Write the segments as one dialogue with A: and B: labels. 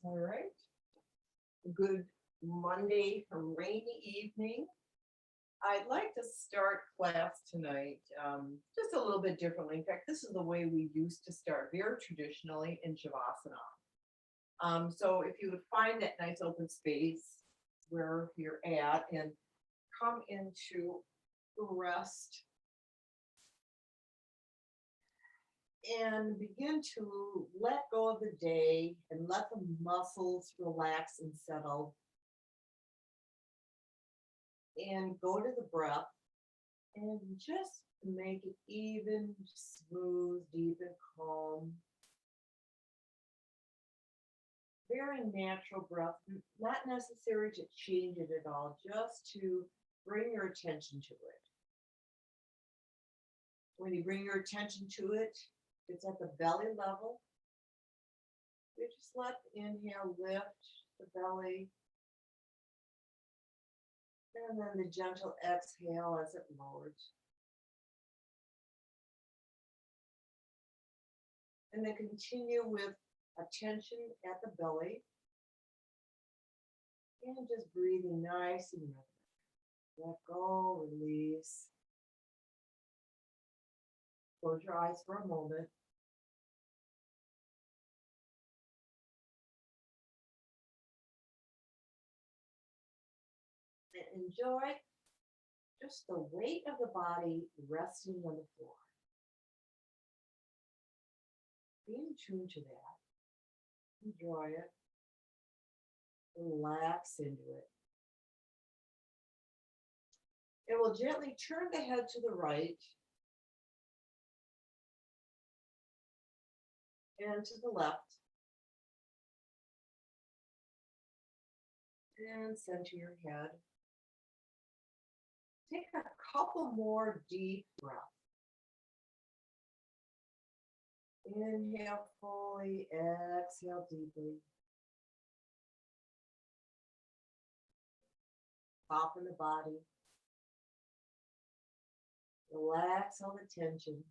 A: All right. Good Monday, rainy evening. I'd like to start class tonight just a little bit differently. In fact, this is the way we used to start, very traditionally in Shavasana. So if you would find that nice open space where you're at and come into rest and begin to let go of the day and let the muscles relax and settle and go to the breath and just make it even, smooth, deep, and calm. Very natural breath, not necessary to change it at all, just to bring your attention to it. When you bring your attention to it, it's at the belly level. You just let the inhale lift the belly. And then the gentle exhale as it lowers. And then continue with attention at the belly. And just breathing nice and rhythmic. Let go, release. Close your eyes for a moment. And enjoy just the weight of the body resting on the floor. Be in tune to that. Enjoy it. Relax into it. And we'll gently turn the head to the right and to the left. And center your head. Take a couple more deep breaths. Inhale fully, exhale deeply. Soften the body. Relax all the tension.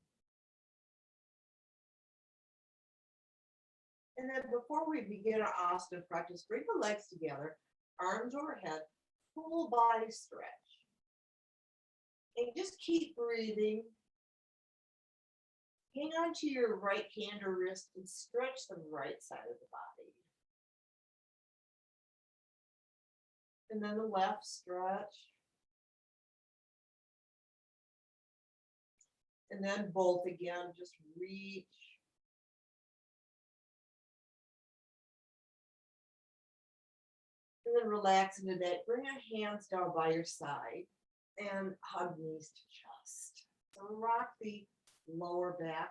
A: And then before we begin our asana practice, bring the legs together, arms overhead, full body stretch. And just keep breathing. Hang on to your right hand or wrist and stretch the right side of the body. And then the left stretch. And then both again, just reach. And then relax into that. Bring your hands down by your side and hug knees to chest. So rock the lower back.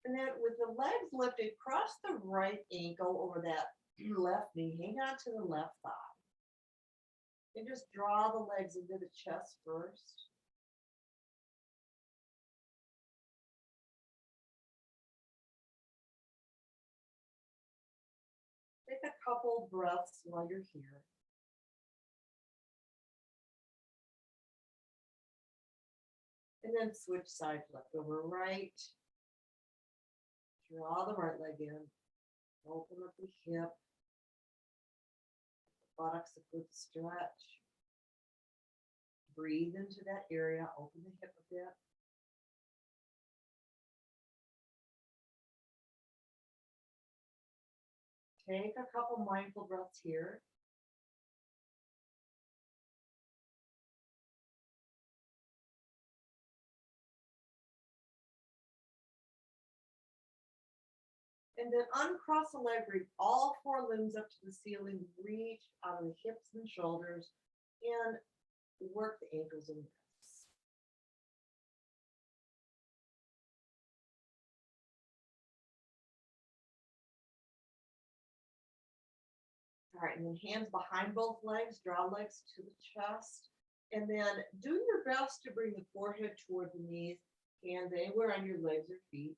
A: And then with the legs lifted, cross the right ankle over that left knee. Hang on to the left thigh. And just draw the legs into the chest first. Take a couple breaths while you're here. And then switch sides, left over right. Draw the right leg in. Open up the hip. Buttocks a good stretch. Breathe into that area. Open the hip a bit. Take a couple mindful breaths here. And then uncross the leg, bring all four limbs up to the ceiling, reach out of the hips and shoulders, and work the ankles and wrists. All right, and then hands behind both legs, draw legs to the chest, and then do your best to bring the forehead toward the knees, hands anywhere on your legs or feet.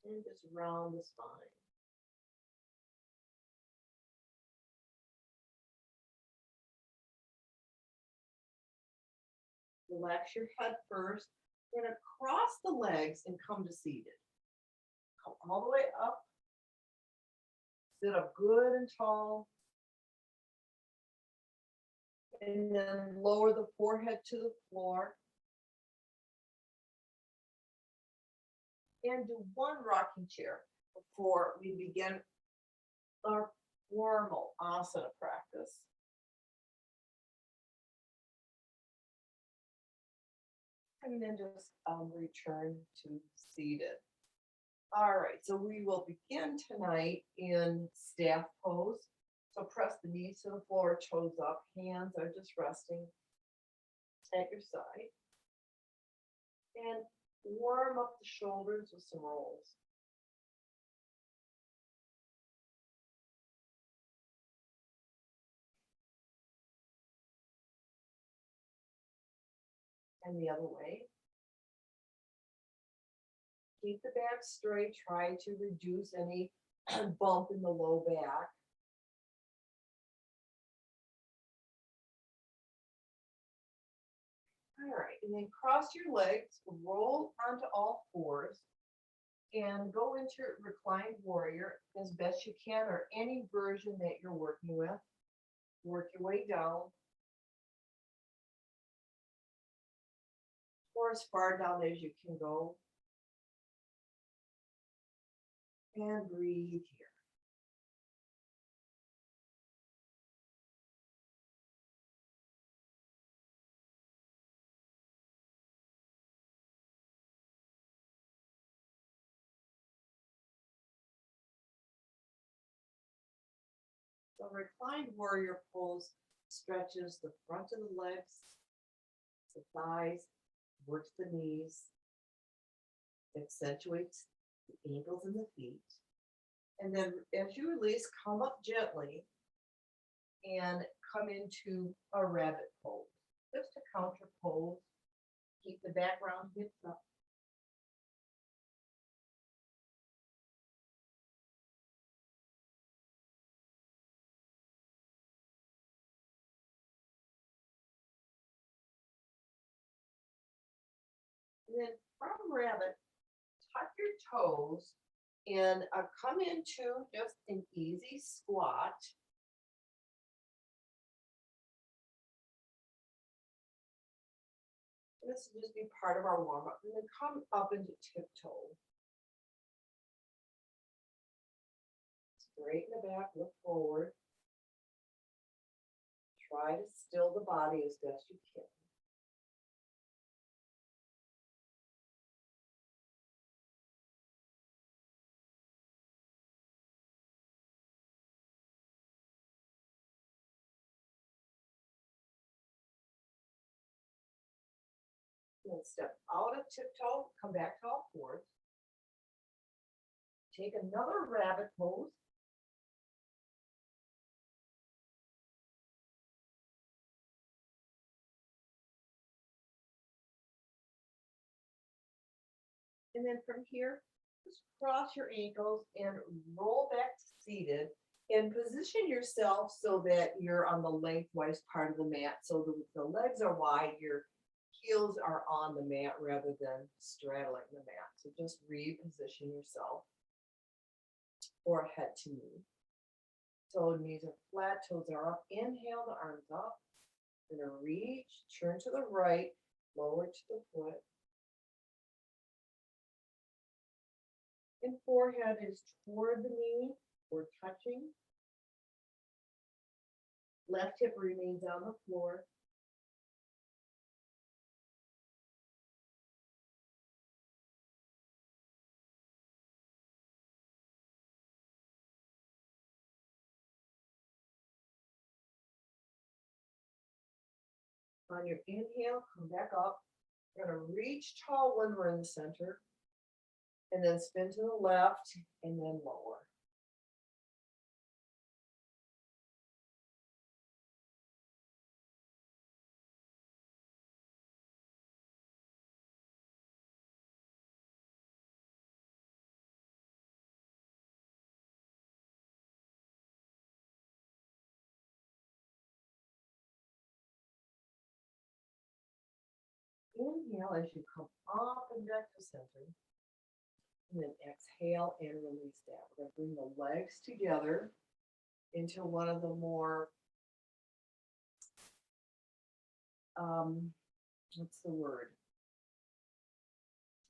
A: And just round the spine. Relax your head first. You're going to cross the legs and come to seated. Come all the way up. Sit up good and tall. And then lower the forehead to the floor. And do one rocking chair before we begin our formal asana practice. And then just return to seated. All right, so we will begin tonight in staff pose. So press the knees to the floor, toes up, hands are just resting at your side. And warm up the shoulders with some rolls. And the other way. Keep the back straight. Try to reduce any bump in the low back. All right, and then cross your legs, roll onto all fours, and go into reclined warrior as best you can, or any version that you're working with. Work your way down, or as far down as you can go. And breathe here. So reclined warrior pose stretches the front of the legs, the thighs, works the knees, accentuates the ankles and the feet. And then as you release, come up gently and come into a rabbit pose. Just a counter pose. Keep the background hips up. And then from rabbit, tuck your toes and come into just an easy squat. This will just be part of our warm up. And then come up into tiptoe. Straighten the back, look forward. Try to still the body as best you can. Then step out of tiptoe, come back to all fours. Take another rabbit pose. And then from here, just cross your ankles and roll back to seated and position yourself so that you're on the lengthwise part of the mat. So the legs are wide, your heels are on the mat rather than straddling the mat. So just reposition yourself or head to knee. So knees are flat, toes are up. Inhale, the arms up. Gonna reach, turn to the right, lower to the foot. And forehead is toward the knee or touching. Left hip remains on the floor. On your inhale, come back up. We're going to reach tall when we're in the center. And then spin to the left and then lower. Inhale as you come up and back to center. And then exhale and release that. We're going to bring the legs together into one of the more, what's the word?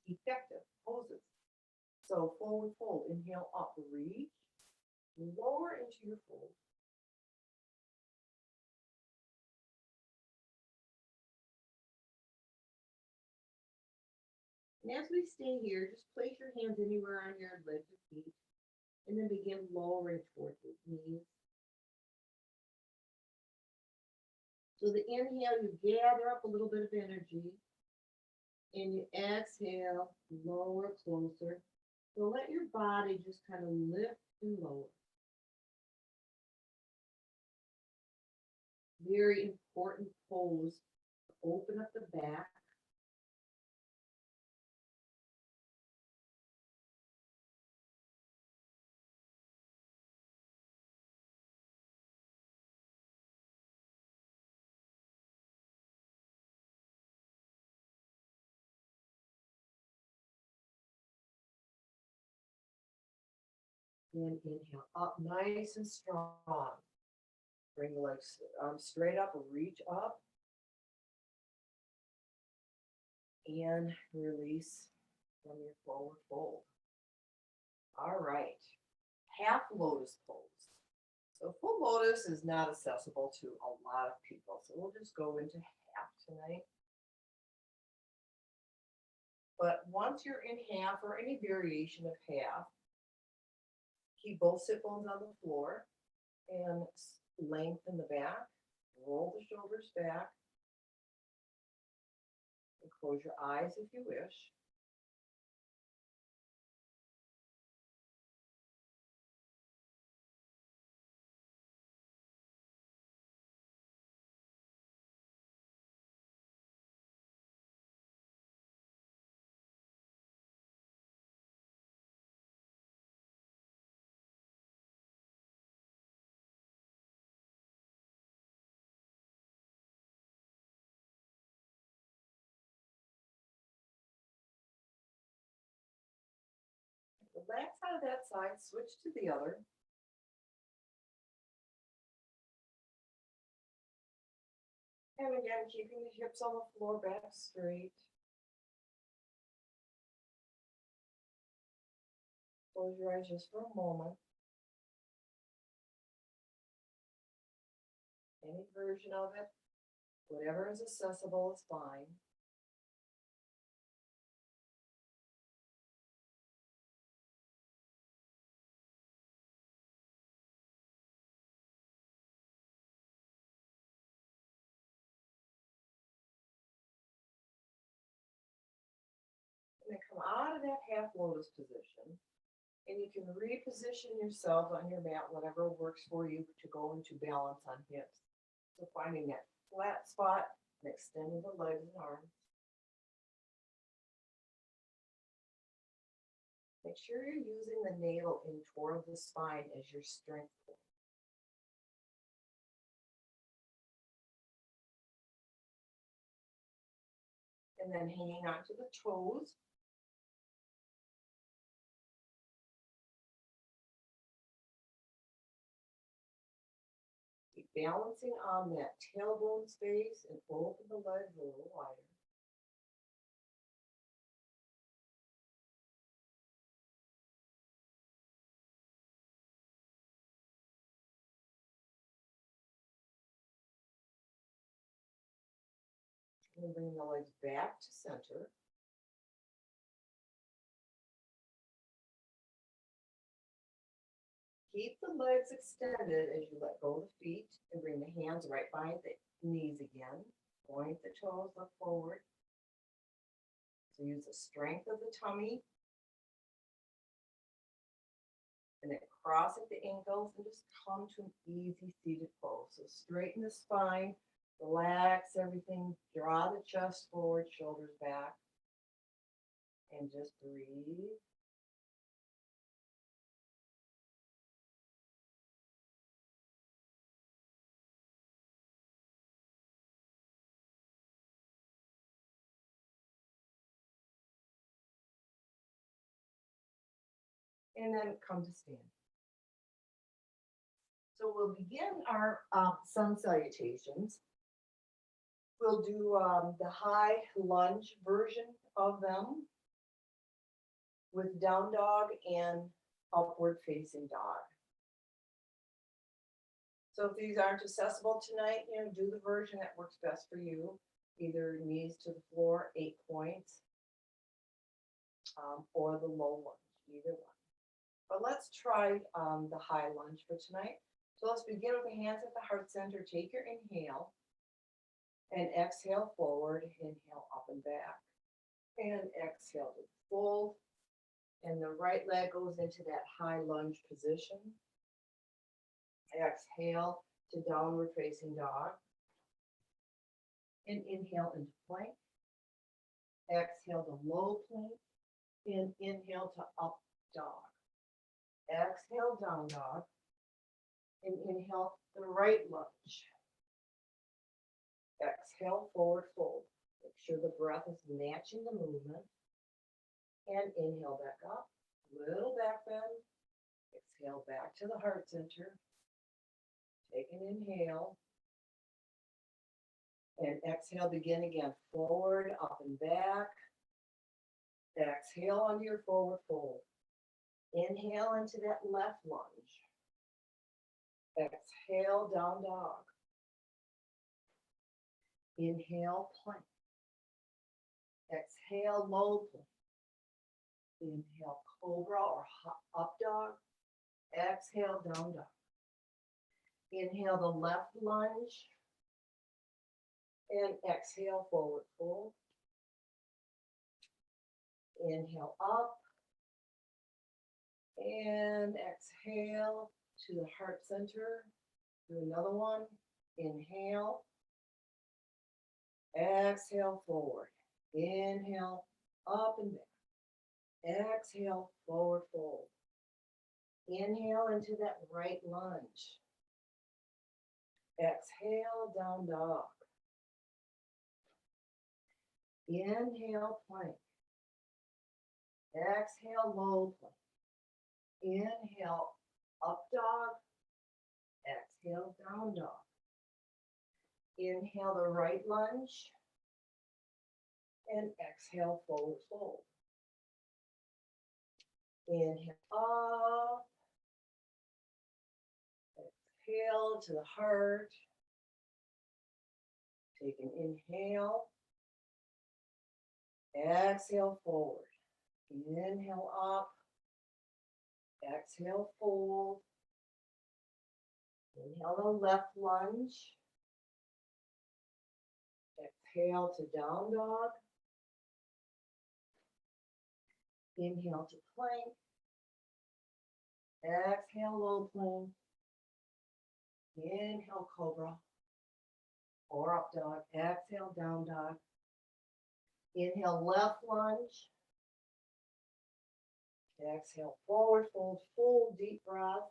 A: Effective poses. So forward fold. Inhale up, reach. Lower into your fold. And as we stay here, just place your hands anywhere on your legs or feet, and then begin lowering towards the knees. So the inhale, you gather up a little bit of energy, and you exhale, lower closer. So let your body just kind of lift and lower. Very important pose. Open up the back. And inhale up nice and strong. Bring the legs straight up, reach up. And release from your forward fold. All right, half lotus pose. So full lotus is not accessible to a lot of people, so we'll just go into half tonight. But once you're in half or any variation of half, keep both sit bones on the floor and lengthen the back, roll the shoulders back, and close your eyes if you wish. Relax out of that side, switch to the other. And again, keeping the hips on the floor, back straight. Close your eyes just for a moment. Any version of it, whatever is accessible is fine. And then come out of that half lotus position, and you can reposition yourself on your mat, whatever works for you to go into balance on hips. So finding that flat spot and extending the legs and arms. Make sure you're using the navel in toward the spine as your strength point. And then hanging onto the toes. Keep balancing on that tailbone space and open the legs a little wider. And bring the legs back to center. Keep the legs extended as you let go of the feet and bring the hands right behind the knees again. Point the toes, look forward. So use the strength of the tummy. And then cross at the ankles and just come to an easy seated pose. So straighten the spine, relax everything, draw the chest forward, shoulders back, and just breathe. and then come to stand. So we'll begin our sun salutations. We'll do the high lunge version of them with down dog and upward facing dog. So if these aren't accessible tonight, do the version that works best for you. Either knees to the floor, 8 points, or the low lunge, either one. But let's try the high lunge for tonight. So let's begin with the hands at the heart center. Take your inhale and exhale forward, inhale up and back, and exhale to fold. And the right leg goes into that high lunge position. Exhale to downward facing dog. And inhale into plank. Exhale to low plank. And inhale to up dog. Exhale, down dog. And inhale the right lunge. Exhale, forward fold. Make sure the breath is matching the movement. And inhale back up. Little back bend. Exhale back to the heart center. Take an inhale. And exhale, begin again. Forward, up and back. Exhale onto your forward fold. Inhale into that left lunge. Exhale, down dog. Inhale, plank. Exhale, low plank. Inhale, cobra or up dog. Exhale, down dog. Inhale the left lunge. And exhale, forward fold. Inhale up. And exhale to the heart center. Do another one. Inhale. Exhale, forward. Inhale, up and back. Exhale, forward fold. Inhale into that right lunge. Exhale, down dog. Inhale, plank. Exhale, low plank. Inhale, up dog. Exhale, down dog. Inhale the right lunge. And exhale, forward fold. Inhale up. Exhale to the heart. Take an inhale. Exhale forward. Inhale up. Exhale fold. Inhale the left lunge. Exhale to down dog. Inhale to plank. Exhale, low plank. Inhale, cobra or up dog. Exhale, down dog. Inhale, left lunge. Exhale, forward fold. Full deep breath.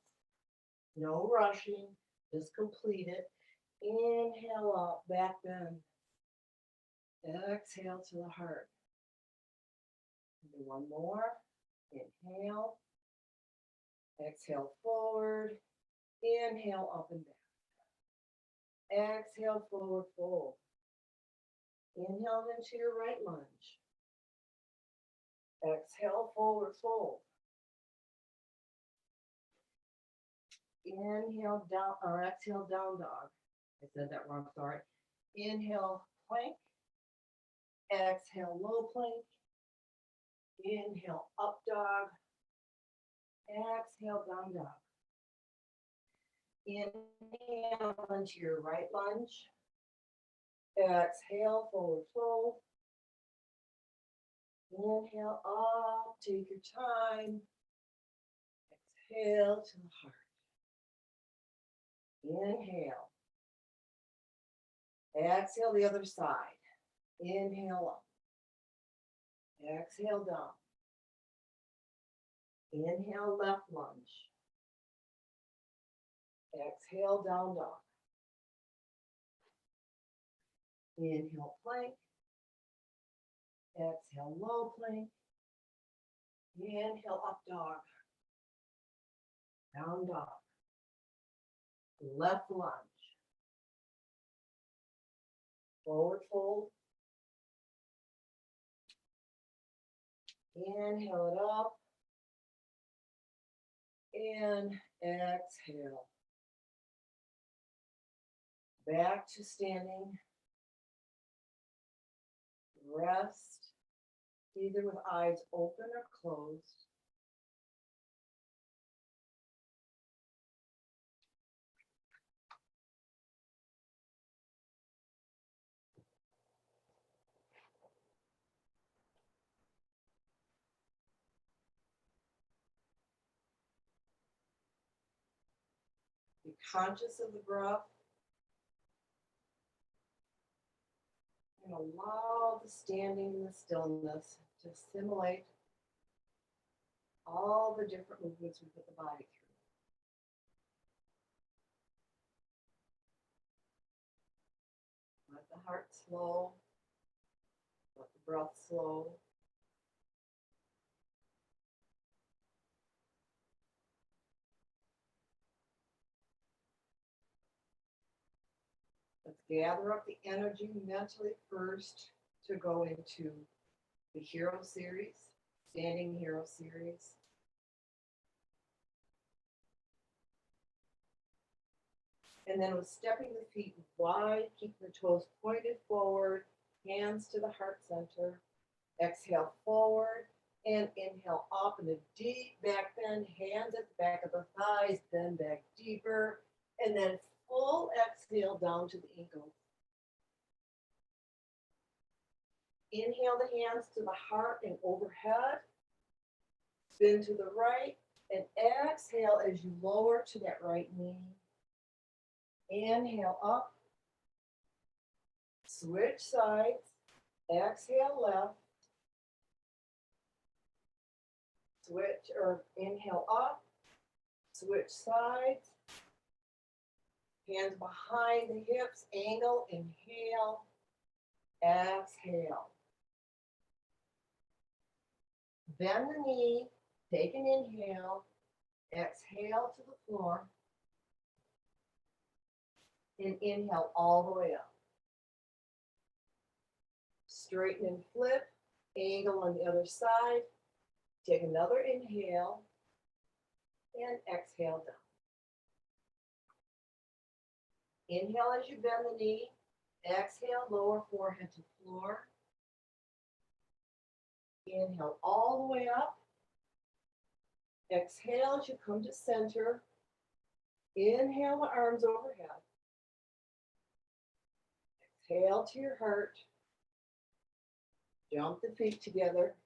A: No rushing. Just complete it. Inhale up, back bend. Exhale to the heart. Do one more. Inhale. Exhale forward. Inhale up and back. Exhale forward fold. Inhale into your right lunge. Exhale forward fold. Inhale down or exhale down dog. I said that wrong, sorry. Inhale plank. Exhale low plank. Inhale up dog. Exhale down dog. Inhale into your right lunge. Exhale, forward fold. Inhale up, take your time. Exhale to the heart. Inhale. Exhale the other side. Inhale up. Exhale down. Inhale left lunge. Exhale down dog. Inhale plank. Exhale low plank. Inhale up dog. Down dog. Left lunge. Forward fold. Inhale it up. And exhale. Back to standing. Rest, either with eyes open or closed. Be conscious of the breath. And allow the standing and the stillness to assimilate all the different movements we put the body through. Let the heart slow. Let the breath slow. Let's gather up the energy mentally first to go into the hero series, standing hero series. And then with stepping the feet wide, keep the toes pointed forward, hands to the heart center. Exhale forward and inhale up in a deep back bend, hands at the back of the thighs, bend back deeper, and then full exhale down to the ankles. Inhale the hands to the heart and overhead. Spin to the right and exhale as you lower to that right knee. Inhale up. Switch sides. Exhale left. Switch or inhale up. Switch sides. Hands behind the hips. Angle. Inhale. Exhale. Bend the knee. Take an inhale. Exhale to the floor. And inhale all the way up. Straighten and flip. Angle on the other side. Take another inhale. And exhale down. Inhale as you bend the knee. Exhale, lower forehead to floor. Inhale all the way up. Exhale as you come to center. Inhale the arms overhead. Exhale to your heart. Jump the feet together.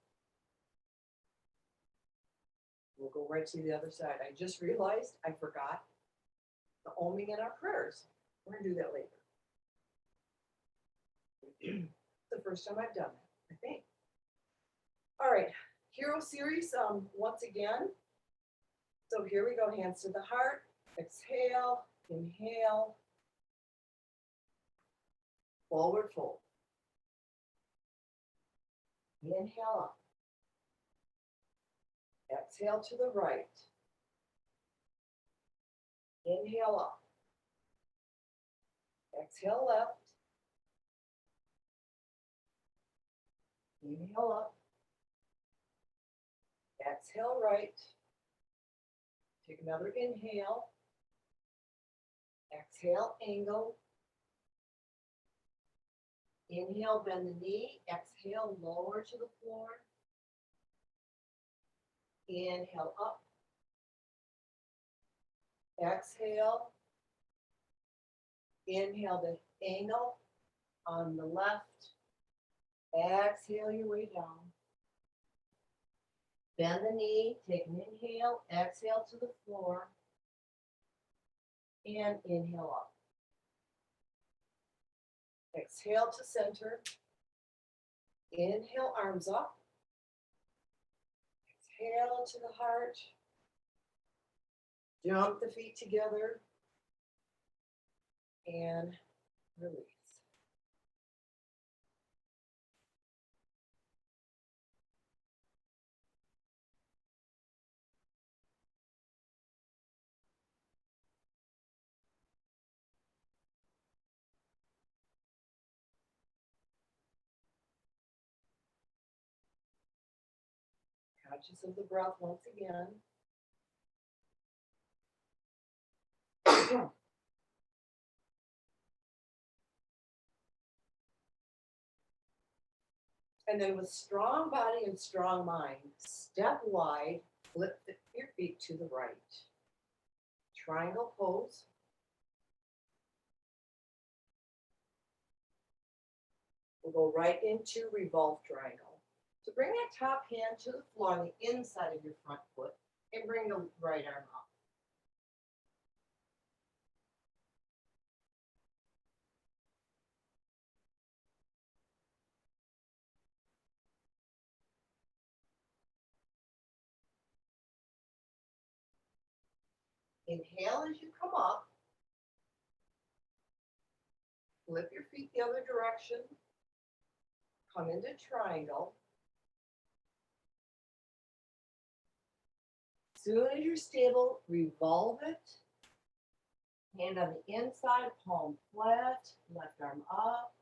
A: We'll go right to the other side. I just realized I forgot the oming in our prayers. We're going to do that later. It's the first time I've done that, I think. All right, hero series once again. So here we go, hands to the heart. Exhale, inhale. Forward fold. Inhale up. Exhale to the right. Inhale up. Exhale left. Inhale up. Exhale right. Take another inhale. Exhale, angle. Inhale, bend the knee. Exhale, lower to the floor. Inhale up. Exhale. Inhale the angle on the left. Exhale your way down. Bend the knee, take an inhale, exhale to the floor, and inhale up. Exhale to center. Inhale, arms up. Exhale to the heart. Jump the feet together. And release. Conscious of the breath once again. And then with strong body and strong mind, step wide, flip your feet to the right. Triangle pose. We'll go right into revolve triangle. So bring that top hand to the floor on the inside of your front foot and bring the right arm up. Inhale as you come up. Flip your feet the other direction. Come into triangle. Soon as you're stable, revolve it. Hand on the inside, palm flat, left arm up.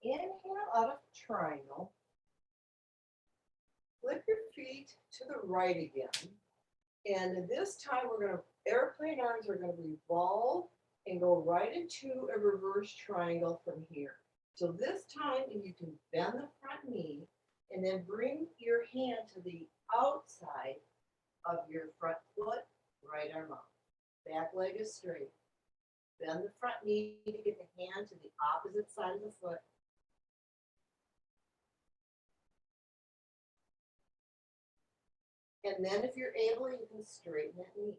A: Inhale out of triangle. Flip your feet to the right again. And this time we're going to, airplane arms are going to revolve and go right into a reverse triangle from here. So this time you can bend the front knee and then bring your hand to the outside of your front foot, right arm up. Back leg is straight. Bend the front knee to get the hand to the opposite side of the foot. And then if you're able, you can straighten that knee.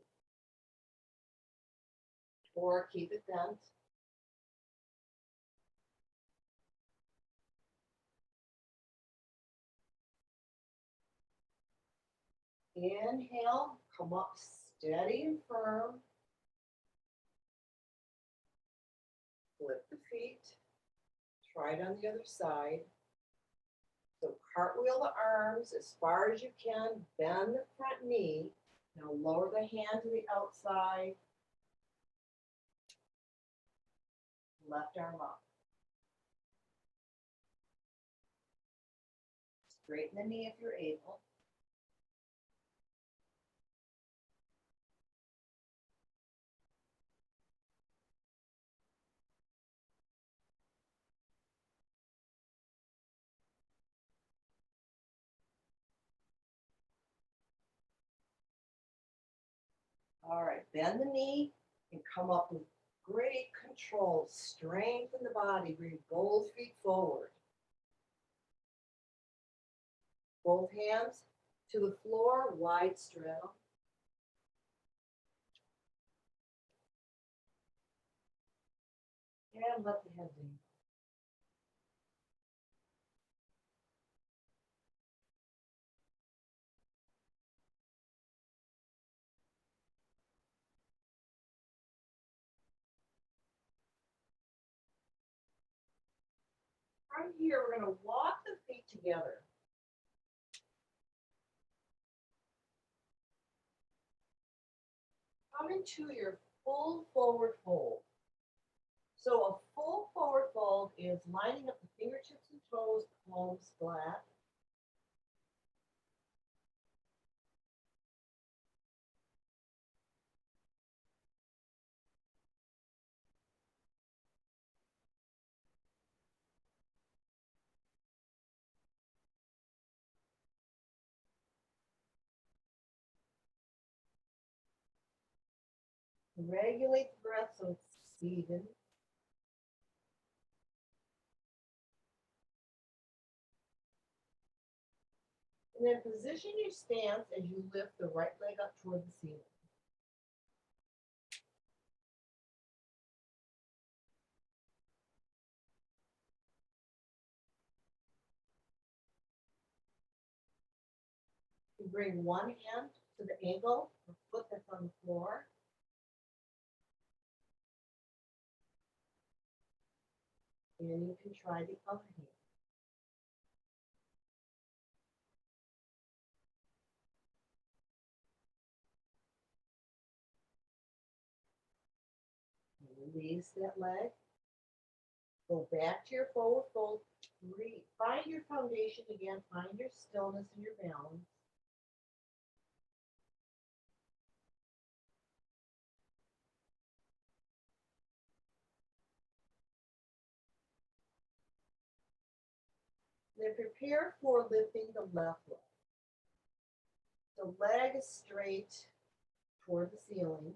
A: Or keep it bent. Inhale, come up steady and firm. Flip the feet. Try it on the other side. So cartwheel the arms as far as you can. Bend the front knee. Now lower the hand to the outside. Left arm up. Straighten the knee if you're able. All right, bend the knee and come up with great control. Strengthen the body. Bring both feet forward. Both hands to the floor, wide straddle. And let the head down. From here, we're going to walk the feet together. Come into your full forward fold. So a full forward fold is lining up the fingertips and toes, palms flat. Regulate the breath so it's even. And then position your stance as you lift the right leg up toward the ceiling. You bring one hand to the ankle or foot that's on the floor. And you can try the other hand. Release that leg. Go back to your forward fold. Find your foundation again. Find your stillness and your balance. Then prepare for lifting the left leg. The leg is straight toward the ceiling.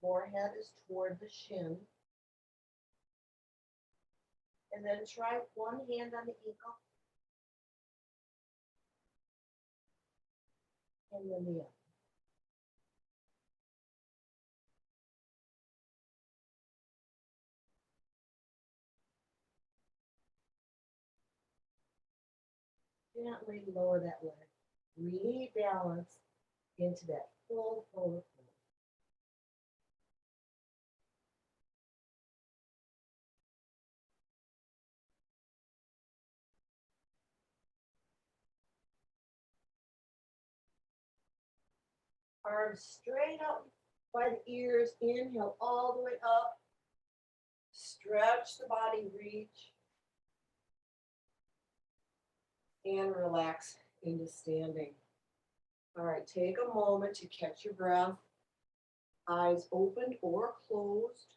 A: Forehead is toward the shin. And then try one hand on the ankle. And then the other. Gently lower that leg. Rebalance into that full forward fold. Arms straight out by the ears. Inhale all the way up. Stretch the body, reach. And relax into standing. All right, take a moment to catch your breath. Eyes opened or closed.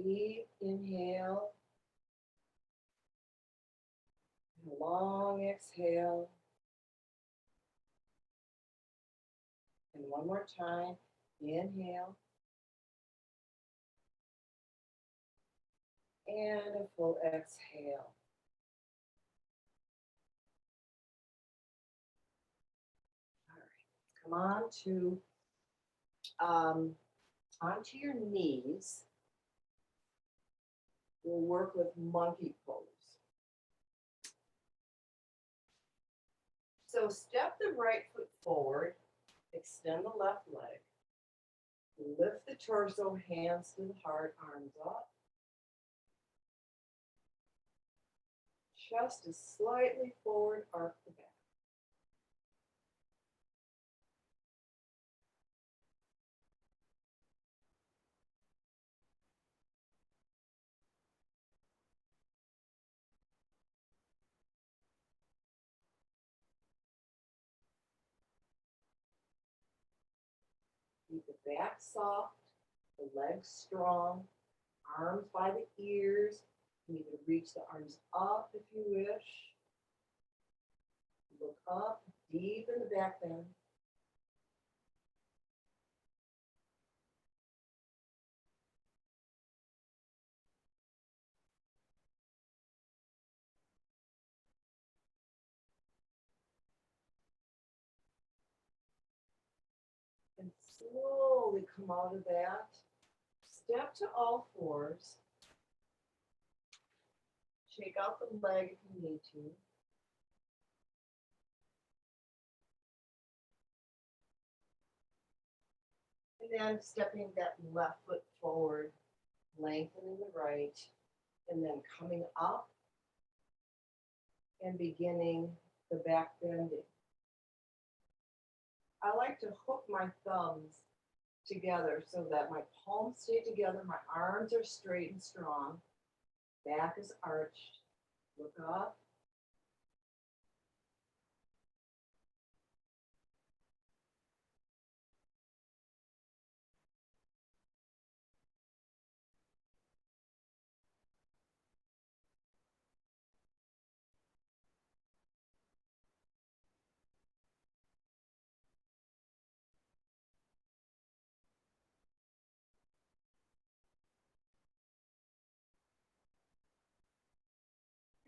A: Deep inhale. And a long exhale. And one more time. Inhale. And a full exhale. All right. Come on onto your knees. We'll work with monkey pose. So step the right foot forward, extend the left leg, lift the torso, hands to the heart, arms up. Chest is slightly forward, arc the back. Keep the back soft, the legs strong, arms by the ears. You can reach the arms up if you wish. Look up, deep in the back bend. And slowly come out of that. Step to all fours. Shake out the leg if you need to. And then stepping that left foot forward, lengthening the right, and then coming up and beginning the back bending. I like to hook my thumbs together so that my palms stay together, my arms are straight and strong, back is arched. Look up.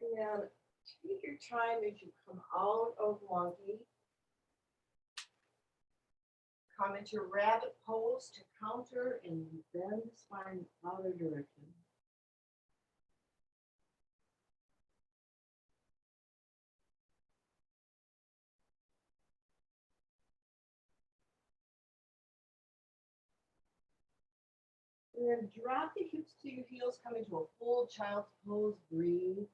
A: And then take your time as you come out of monkey. come into rabbit pose to counter and bend the spine the other direction. And then drop the hips to your heels, come into a full child's pose, breathe.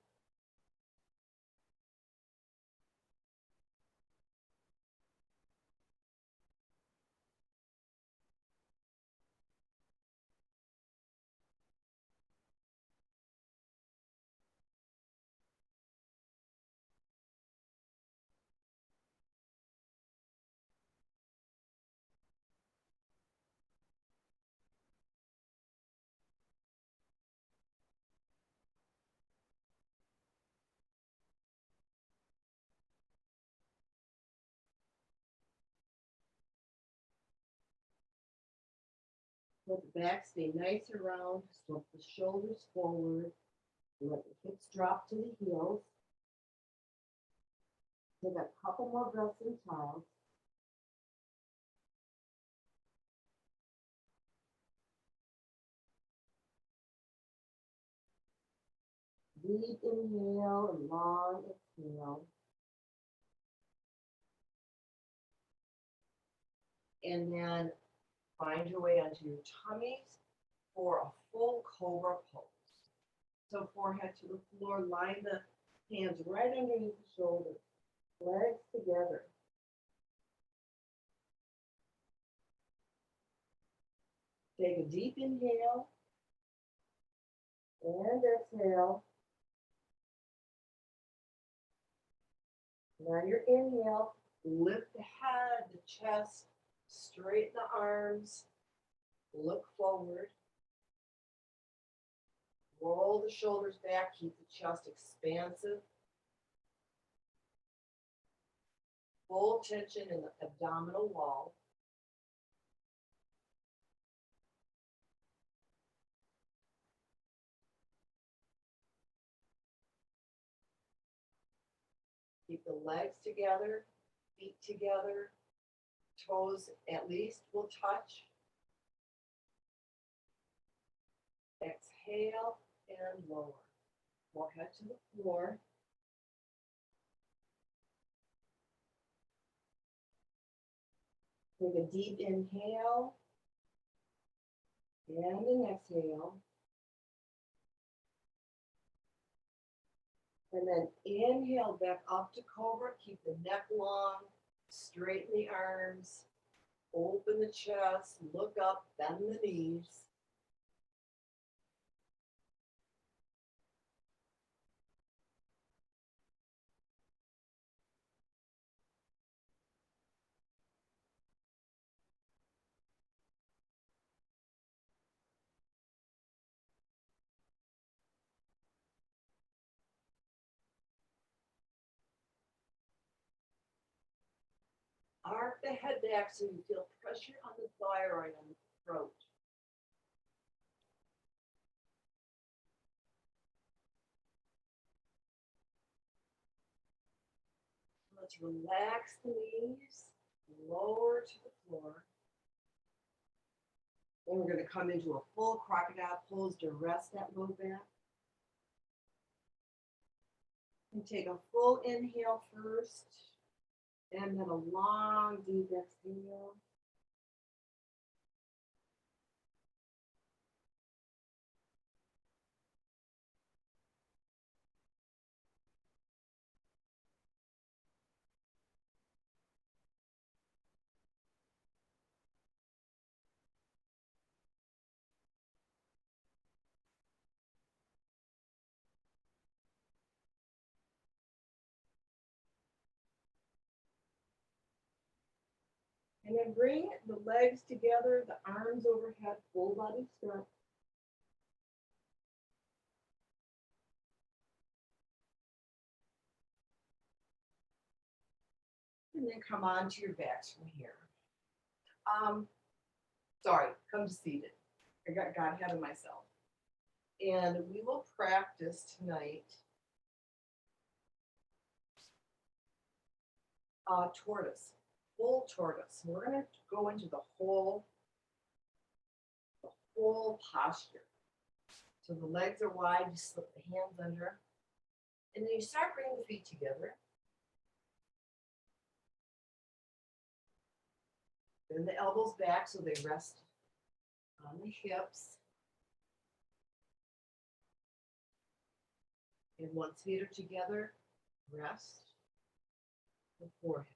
A: Let the back stay nice and round. Slip the shoulders forward. Let the hips drop to the heels. Take a couple more breaths in child. Deep inhale and long exhale. And then find your way onto your tummies for a full cobra pose. So forehead to the floor, line the hands right underneath the shoulders, legs together. Take a deep inhale and exhale. And on your inhale, lift the head, the chest, straighten the arms, look forward. Roll the shoulders back, keep the chest expansive. Full tension in the abdominal wall. Keep the legs together, feet together, toes at least will touch. Exhale and lower. Forehead to the floor. Take a deep inhale and an exhale. And then inhale back up to cobra. Keep the neck long, straighten the arms, open the chest, look up, bend the knees. Arc the head back so you feel pressure on the thyroid and the throat. Let's relax the knees, lower to the floor. Then we're going to come into a full crocodile pose to rest that low back. And take a full inhale first, and then a long, deep exhale. And then bring the legs together, the arms overhead, full body stretch. And then come on to your backs from here. Come to seated. I got ahead of myself. And we will practice tonight tortoise. whole tortoise. We're going to go into the whole posture. So the legs are wide, you slip the hands under, and then you start bringing the feet together. Then the elbows back so they rest on the hips. And once feet are together, rest the forehead.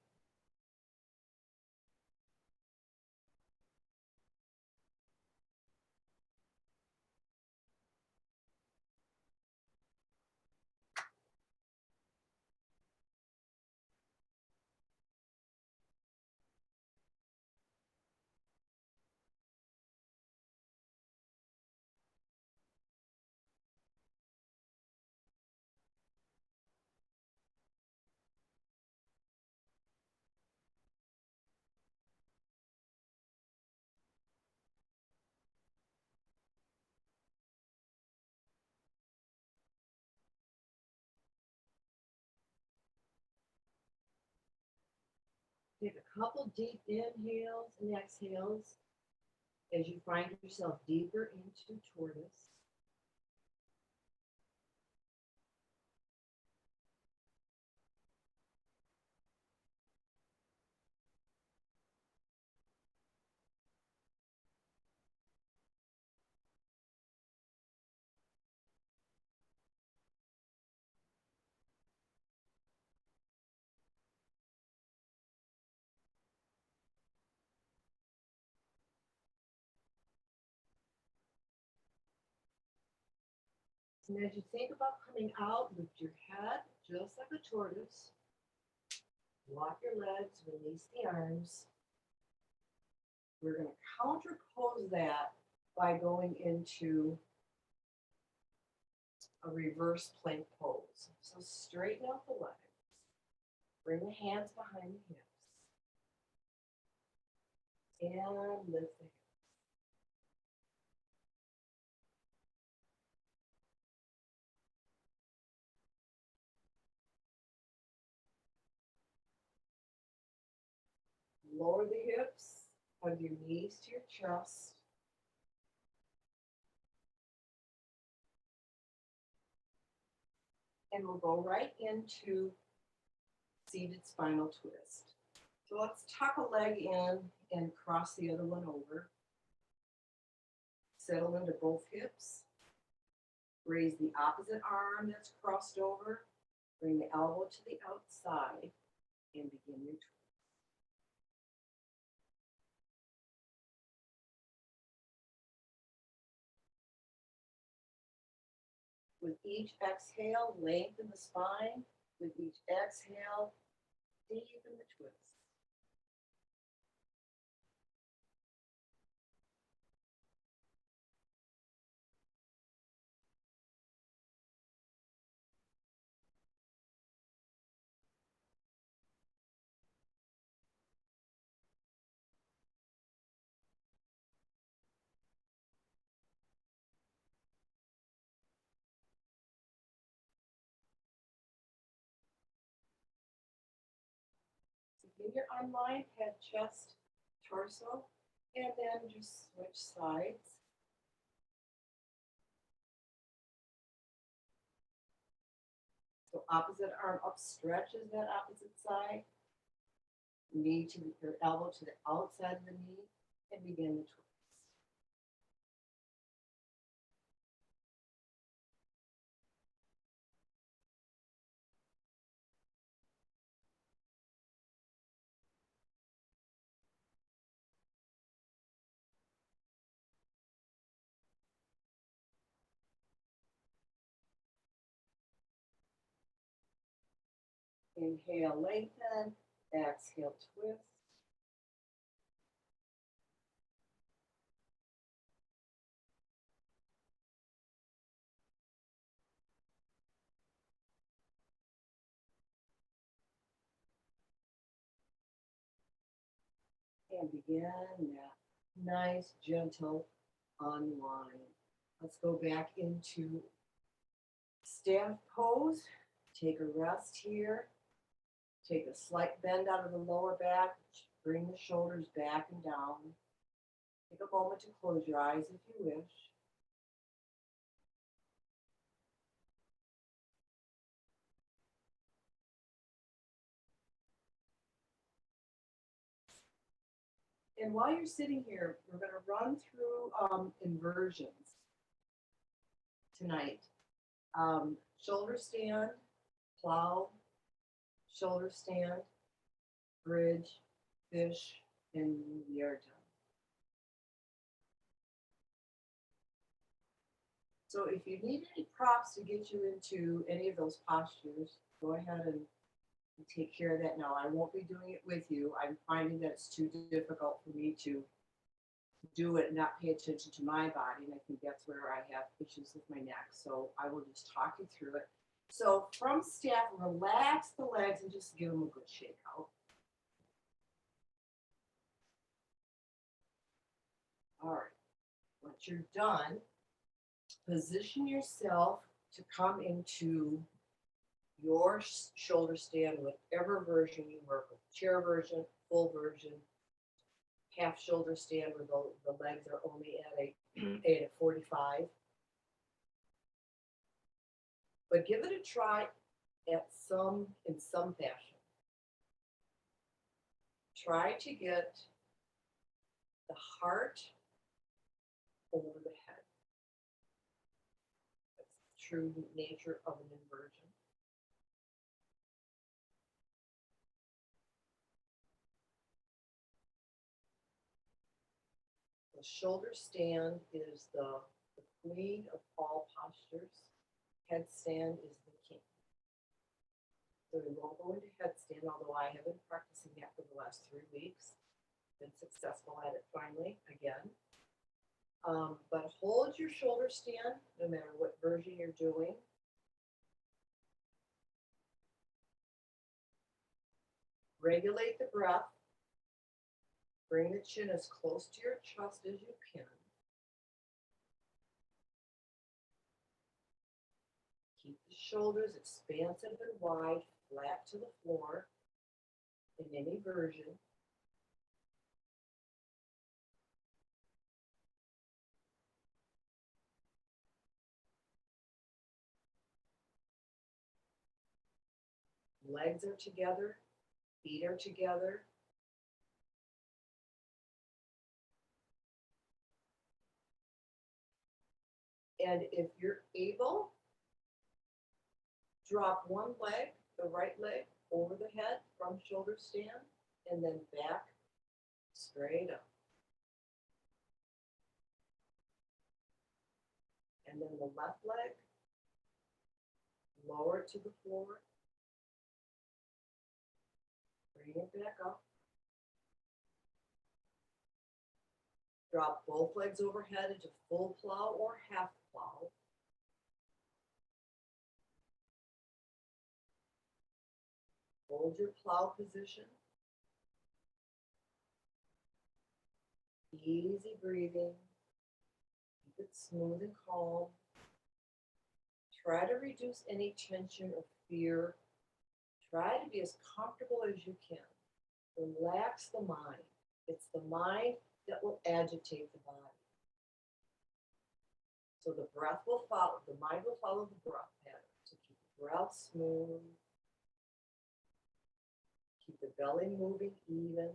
A: Take a couple deep inhales and exhales as you find yourself deeper into tortoise. And as you think about coming out, lift your head just like a tortoise. Walk your legs, release the arms. We're going to counterpose that by going into a reverse plank pose. So straighten out the legs. Bring the hands behind the hips. And lift the hips. Lower the hips, hug your knees to your chest. And we'll go right into seated spinal twist. So let's tuck a leg in and cross the other one over. Settle into both hips. Raise the opposite arm that's crossed over. Bring the elbow to the outside and begin your twist. With each exhale, lengthen the spine. With each exhale, deepen the twist. Begin your unwind, head, chest, torso, and then just switch sides. So opposite arm up stretches that opposite side. Knee to your elbow to the outside of the knee, and begin the twist. Inhale, lengthen. Exhale, twist. And begin that nice, gentle unwind. Let's go back into staff pose. Take a rest here. Take a slight bend out of the lower back. Bring the shoulders back and down. Take a moment to close your eyes if you wish. And while you're sitting here, we're going to run through inversions tonight. Shoulder stand, plow, shoulder stand, bridge, fish, and we are done. So if you need any props to get you into any of those postures, go ahead and take care of that now. I won't be doing it with you. I'm finding that it's too difficult for me to do it and not pay attention to my body. And I think that's where I have issues with my neck. So I will just talk you through it. So from staff, relax the legs and just give them a good shake out. All right. Once you're done, position yourself to come into your shoulder stand, whatever version you work with, chair version, full version, half shoulder stand where the legs are only at a 45. But give it a try in some fashion. Try to get the heart over the head. That's the true nature of an inversion. The shoulder stand is the queen of all postures. Headstand is the king. So we won't go into headstand, although I have been practicing that for the last 3 weeks. Been successful at it finally, again. But hold your shoulder stand, no matter what version you're doing. Regulate the breath. Bring the chin as close to your chest as you can. Keep the shoulders expansive and wide, flat to the floor in any version. Legs are together, feet are together. And if you're able, drop one leg, the right leg, over the head from shoulder stand, and then back straight up. And then the left leg, lower it to the floor, bring it back up. Drop both legs overhead into full plow or half plow. Hold your plow position. Easy breathing. Keep it smooth and calm. Try to reduce any tension or fear. Try to be as comfortable as you can. Relax the mind. It's the mind that will agitate the body. So the breath will follow, the mind will follow the breath pattern. So keep the breath smooth. Keep the belly moving even.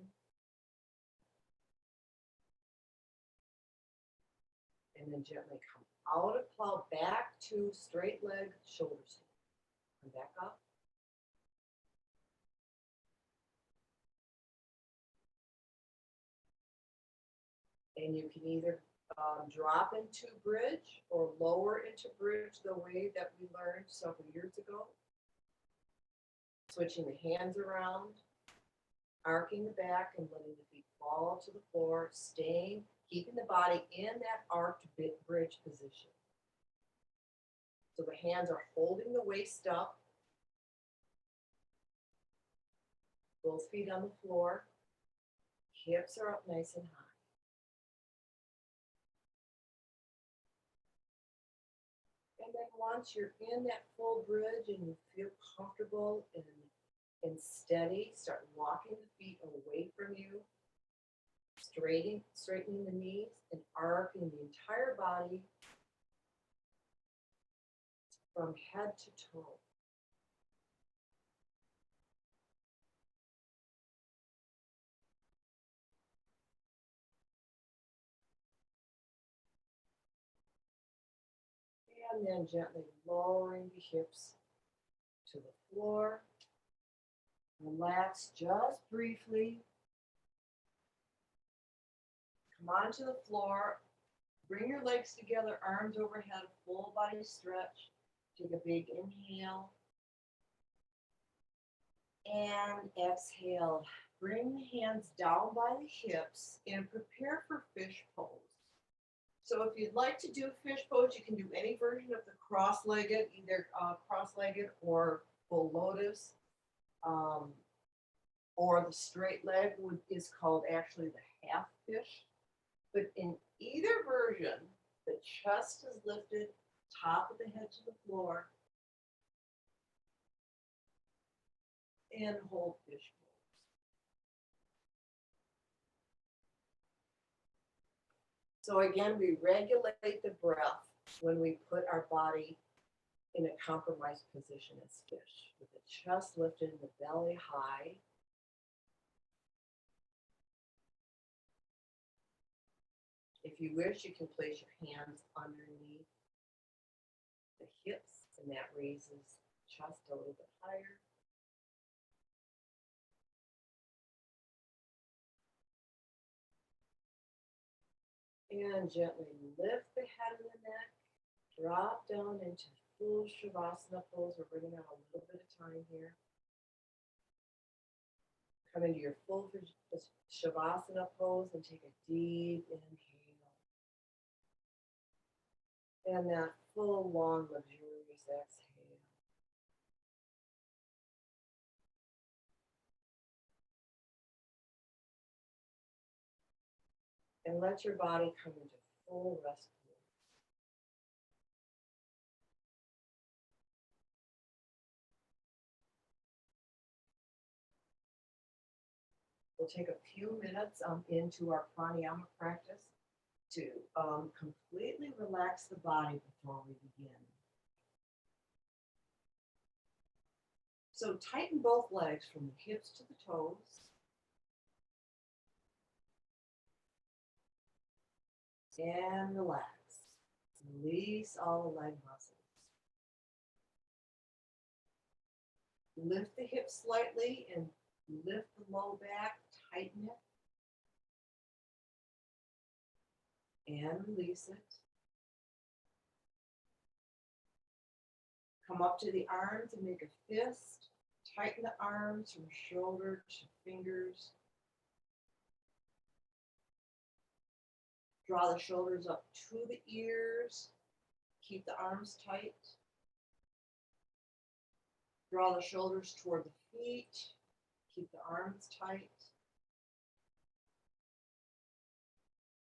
A: And then gently come out of plow back to straight leg, shoulder stand. Come back up. And you can either drop into bridge or lower into bridge the way that we learned several years ago. Switching the hands around, arcing the back and letting the feet fall to the floor, staying, keeping the body in that arched bridge position. So the hands are holding the waist up, both feet on the floor, hips are up nice and high. And then once you're in that full bridge and you feel comfortable and and steady. Start walking the feet away from you, straightening the knees and arcing the entire body from head to toe. And then gently lowering the hips to the floor. Relax just briefly. Come onto the floor. Bring your legs together, arms overhead, full body stretch. Take a big inhale. And exhale. Bring the hands down by the hips and prepare for fish pose. So if you'd like to do fish pose, you can do any version of the cross-legged, either cross-legged or full lotus. Or the straight leg is called actually the half fish. But in either version, the chest is lifted, top of the head to the floor, and hold fish pose. So again, we regulate the breath when we put our body in a compromised position as fish, with the chest lifted and the belly high. If you wish, you can place your hands underneath the hips, and that raises the chest a little bit higher. And gently lift the head and the neck, drop down into full Shavasana pose. We're running out a little bit of time here. Come into your full Shavasana pose and take a deep inhale. And that full, long, luxurious exhale. And let your body come into full rest. We'll take a few minutes into our pranayama practice to completely relax the body before we begin. So tighten both legs from the hips to the toes. And relax. Release all the leg muscles. Lift the hips slightly and lift the low back, tighten it. And release it. Come up to the arms and make a fist. Tighten the arms from shoulder to fingers. Draw the shoulders up to the ears. Keep the arms tight. Draw the shoulders toward the feet. Keep the arms tight.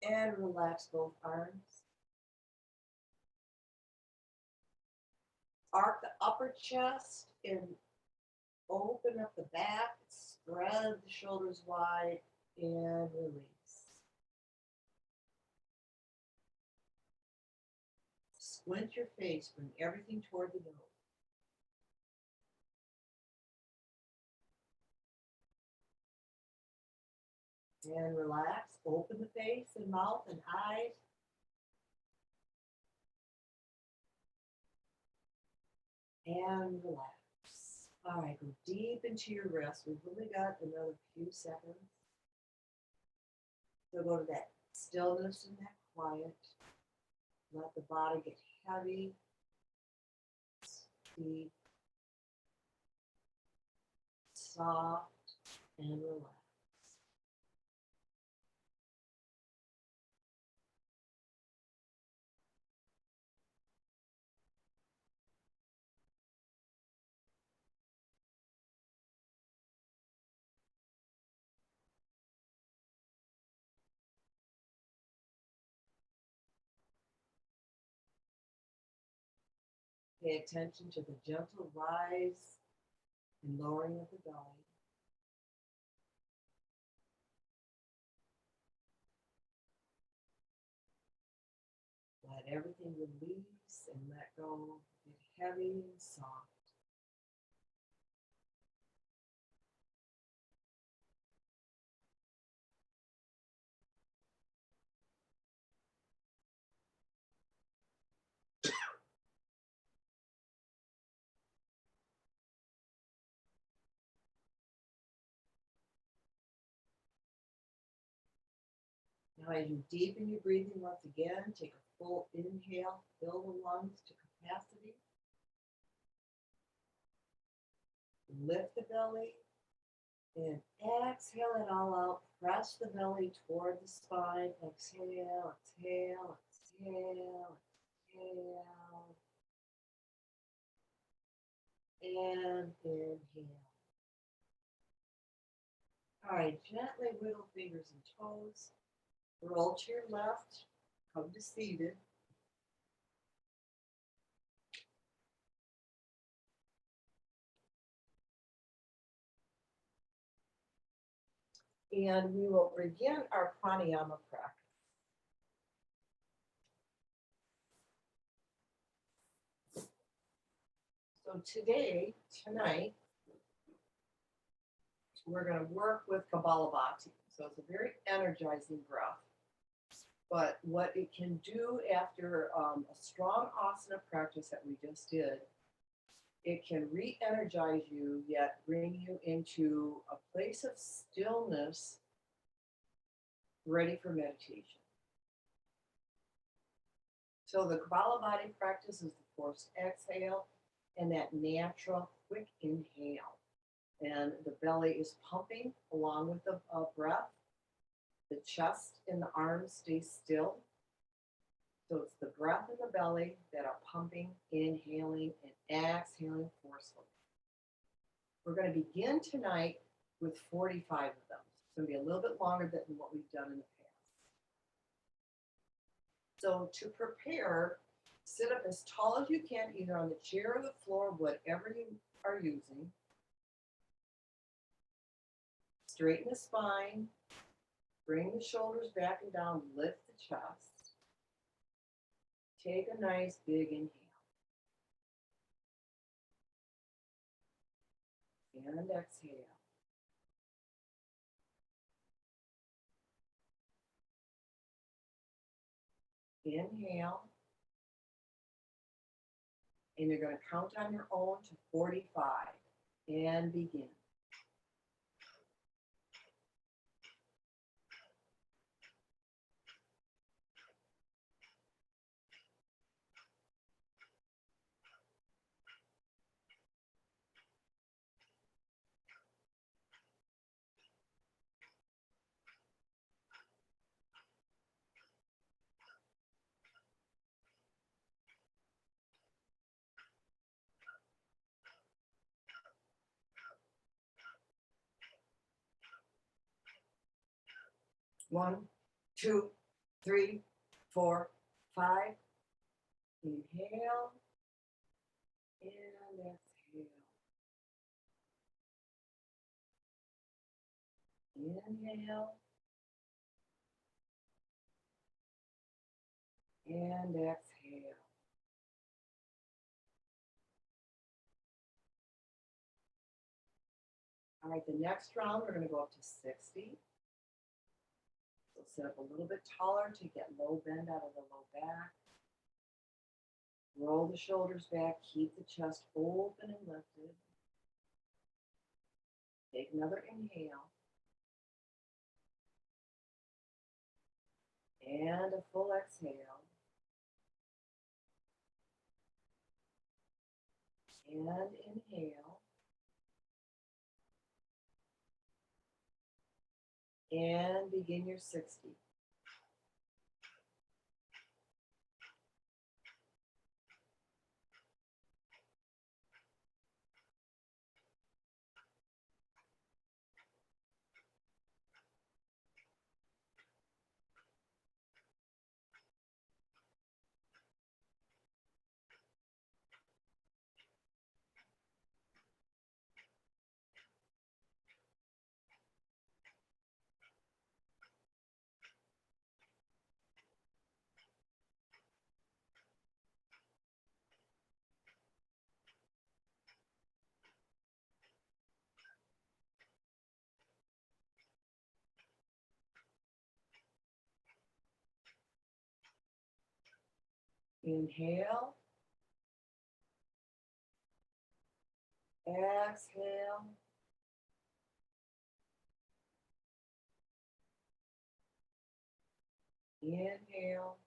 A: And relax both arms. Arc the upper chest and open up the back. Spread the shoulders wide and release. Squint your face, bring everything toward the nose. And relax, open the face and mouth and eyes. And relax. All right, go deep into your rest. We've only got another few seconds. So go to that stillness and that quiet. Let the body get heavy, deep, soft, and relaxed. Pay attention to the gentle rise and lowering of the belly. Let everything release and let go, get heavy and soft. Now as you deepen your breathing once again, take a full inhale, fill the lungs to capacity. Lift the belly and exhale it all out. Press the belly toward the spine. Exhale, exhale, exhale, exhale. And inhale. All right, gently wiggle fingers and toes. Roll to your left, come to seated. And we will begin our pranayama practice. So tonight, we're going to work with Kapalabhati. So it's a very energizing breath. But what it can do after a strong asana practice that we just did, it can re-energize you, yet bring you into a place of stillness, ready for meditation. So the Kapalabhati practice is the forced exhale and that natural, quick inhale. And the belly is pumping along with the breath. The chest and the arms stay still. So it's the breath and the belly that are pumping, inhaling, and exhaling forcefully. We're going to begin tonight with 45 of them. It's going to be a little bit longer than what we've done in the past. So to prepare, sit up as tall as you can, either on the chair or the floor, whatever you are using. Straighten the spine. Bring the shoulders back and down, lift the chest. Take a nice big inhale. And exhale. Inhale. And you're going to count on your own to 45 and begin. One, two, three, four, five. Inhale and exhale. Inhale and exhale. All right, the next round we're going to go up to 60. So sit up a little bit taller to get low bend out of the low back. Roll the shoulders back, keep the chest open and lifted. Take another inhale. And a full exhale. And inhale. And begin your 60. Inhale. Exhale. Inhale.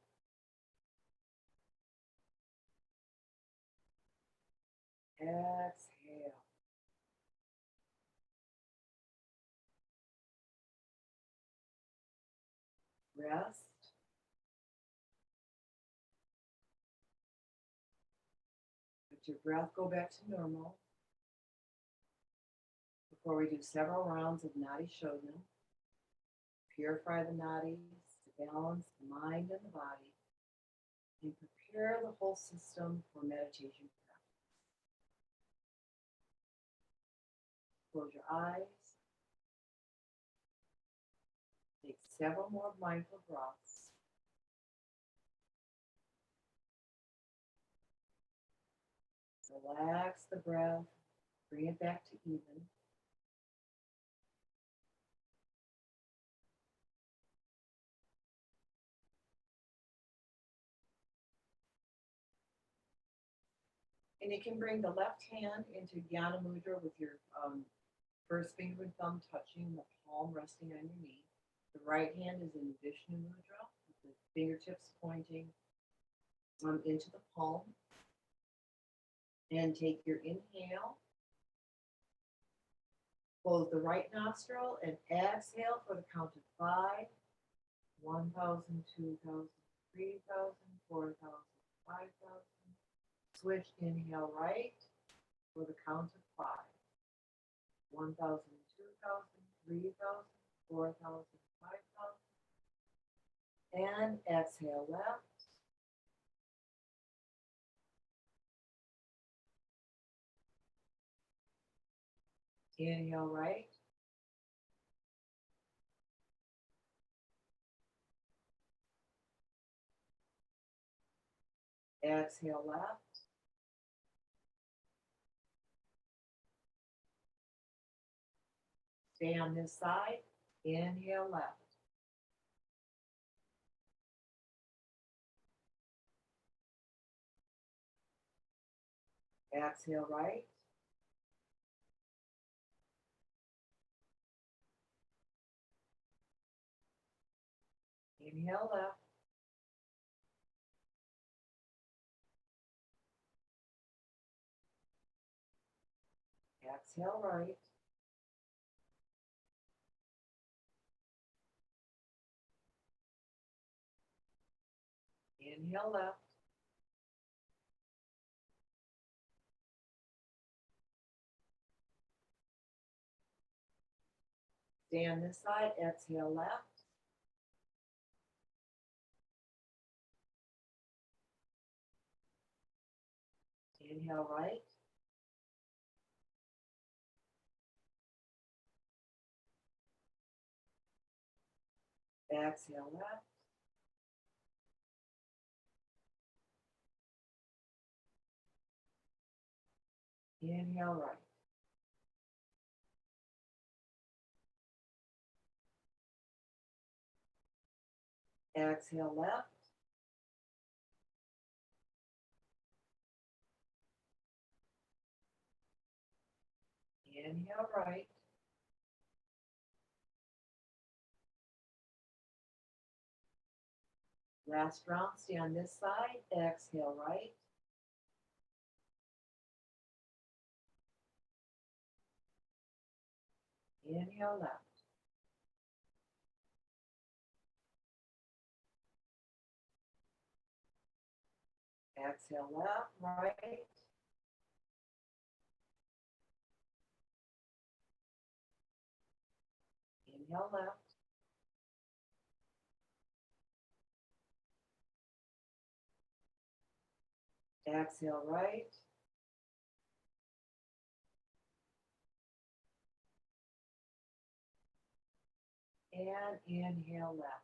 A: Exhale. Rest. Let your breath go back to normal. Before we do several rounds of Nadi Shodhana, purify the nadis to balance the mind and the body, and prepare the whole system for meditation practice. Close your eyes. Take several more mindful breaths. Relax the breath. Bring it back to even. And you can bring the left hand into Jnana Mudra with your first finger and thumb touching, the palm resting on your knee. The right hand is in Vishnu Mudra, with the fingertips pointing into the palm. And take your inhale. Close the right nostril and exhale for the count of 5. 1,000, 2,000, 3,000, 4,000, 5,000. Switch, inhale right for the count of 5. 1,000, 2,000, 3,000, 4,000, 5,000. And exhale left. Inhale right. Exhale left. Stay on this side. Inhale left. Exhale right. Inhale left. Exhale right. Inhale left. Stay on this side. Exhale left. Inhale right. Exhale left. Inhale right. Exhale left. Inhale right. Last round, stay on this side. Exhale right. Inhale left. Exhale left, right. Inhale left. Exhale right. And inhale left.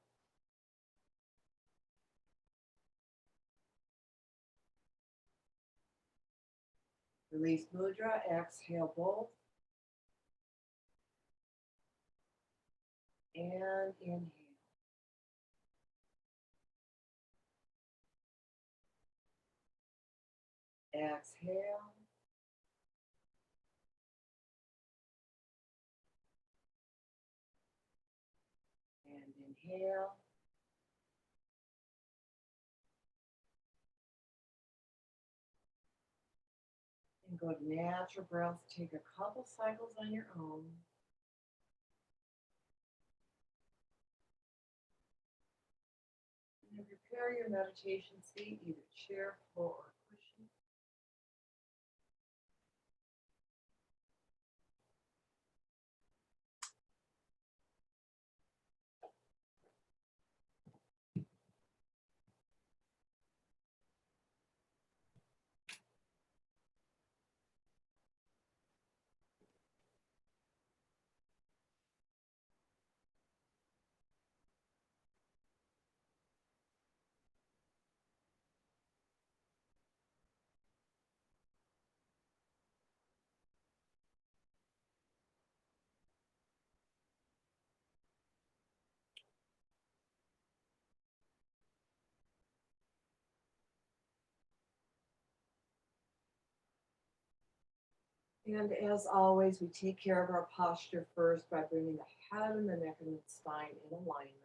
A: Release mudra, exhale both. And inhale. Exhale. And inhale. And go to natural breath. Take a couple cycles on your own. And then prepare your meditation seat, either chair, floor, or cushion. And as always, we take care of our posture first by bringing the head and the neck and the spine in alignment.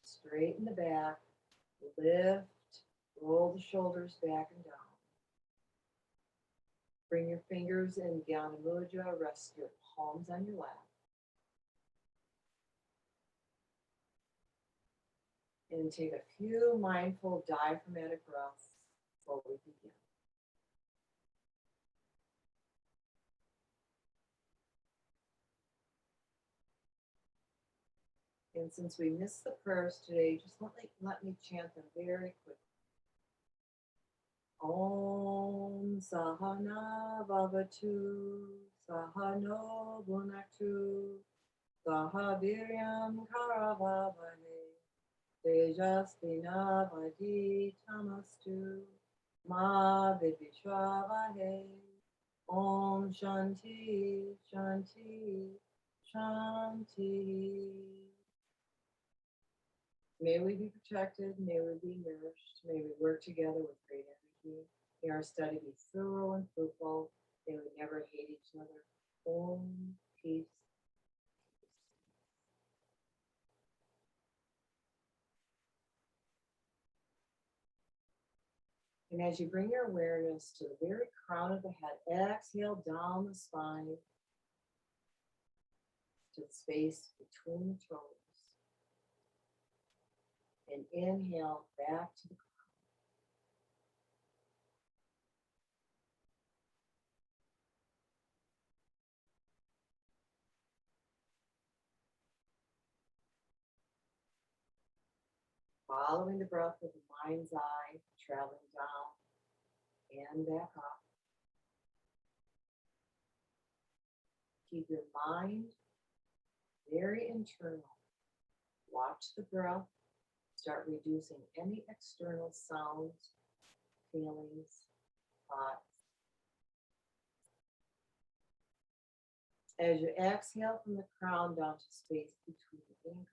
A: Straighten the back, lift, roll the shoulders back and down. Bring your fingers in Jnana Mudra, rest your palms on your lap. And take a few mindful diaphragmatic breaths before we begin. And since we missed the prayers today, just let me chant them very quickly. Om Sahana Bhavatu Sahano Bhunaktu Sahaviryam Karavavahe Tejasvina Vadi Tamastu Ma Vidvishvavahe. Om Shanti Shanti Shanti. May we be protected, may we be nourished, may we work together with great energy. May our study be thorough and fruitful. May we never hate each other. Om, peace. And as you bring your awareness to the very crown of the head, exhale down the spine to the space between the toes. And inhale back to the crown. Following the breath with the mind's eye, traveling down and back up. Keep your mind very internal. Watch the breath. Start reducing any external sounds, feelings, thoughts. As you exhale from the crown down to space between the ankles.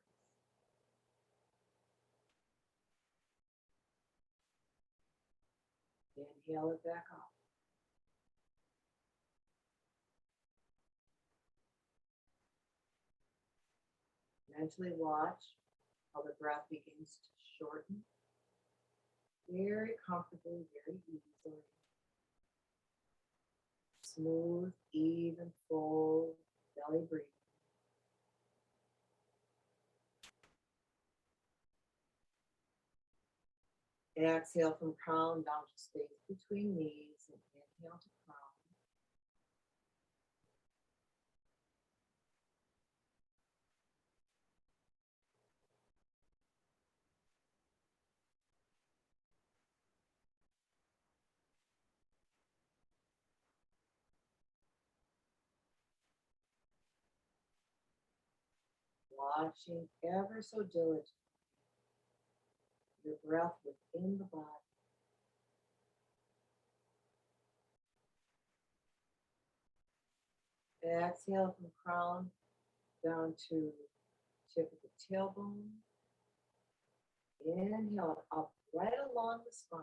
A: Inhale it back up. Mentally watch how the breath begins to shorten. Very comfortably, very easily. Smooth, even, full belly breathing. Exhale from crown down to space between knees and inhale to crown. Watching ever so diligently your breath within the body. Exhale from crown down to tip of the tailbone. Inhale up right along the spine,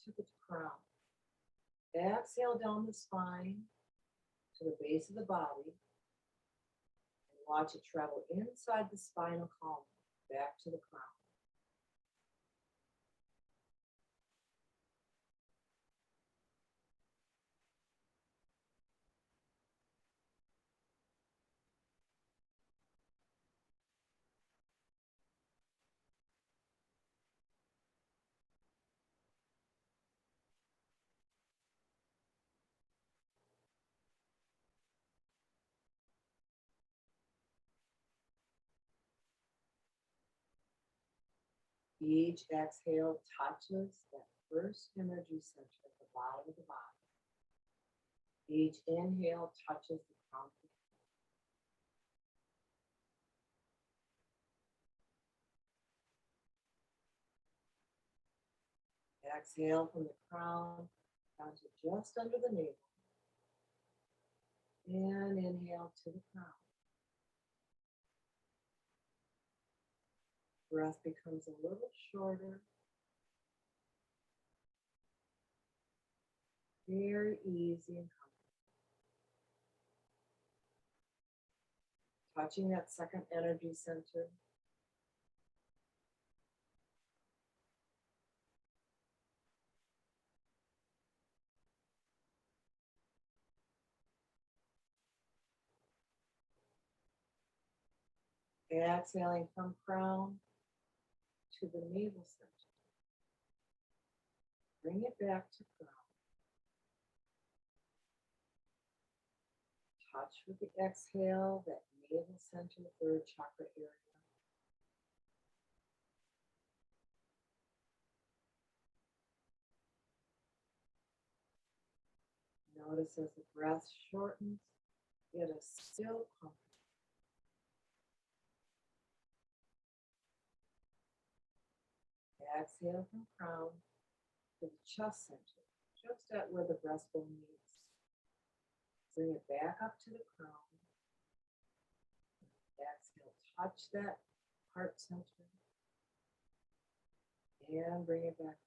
A: tip of the crown. Exhale down the spine to the base of the body and watch it travel inside the spinal column, back to the crown. Each exhale touches that first energy center at the bottom of the body. Each inhale touches the crown of the head. Exhale from the crown down to just under the navel. And inhale to the crown. Breath becomes a little shorter. Very easy and comfortable. Touching that second energy center. Exhaling from crown to the navel center. Bring it back to crown. Touch with the exhale that navel center, third chakra area. Notice as the breath shortens, it is still comfortable. Exhale from crown to the chest center, just at where the breastbone meets. Bring it back up to the crown. Exhale, touch that heart center. And bring it back.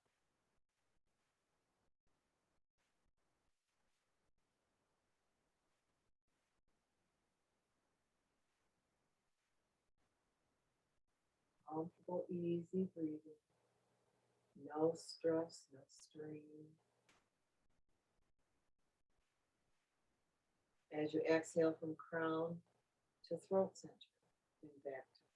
A: Comfortable, easy breathing. No stress, no strain. As you exhale from crown to throat center and back to crown.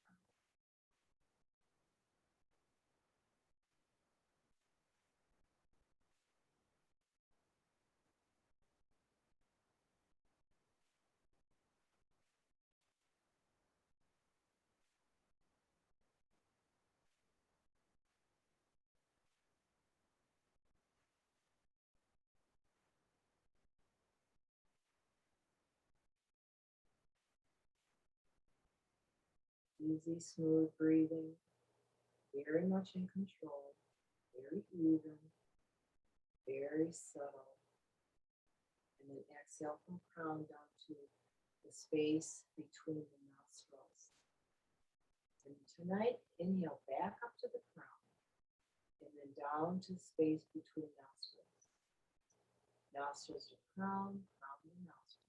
A: Easy, smooth breathing, very much in control, very even, very subtle. And then exhale from crown down to the space between the nostrils. And tonight, inhale back up to the crown and then down to space between nostrils. Nostrils to crown, crown to nostrils.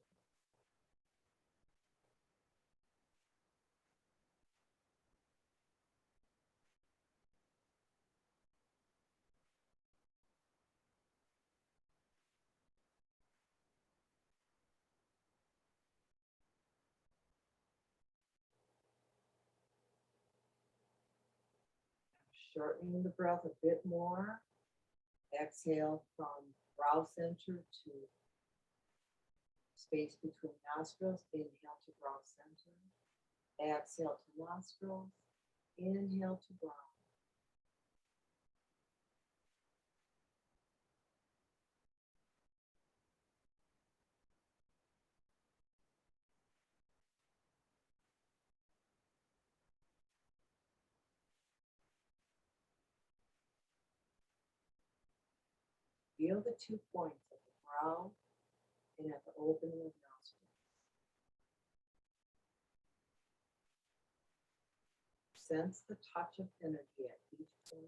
A: Shortening the breath a bit more. Exhale from brow center to space between nostrils. Inhale to brow center. Exhale to nostrils. Inhale to brow. Feel the 2 points at the brow and at the opening of nostrils. Sense the touch of energy at each point.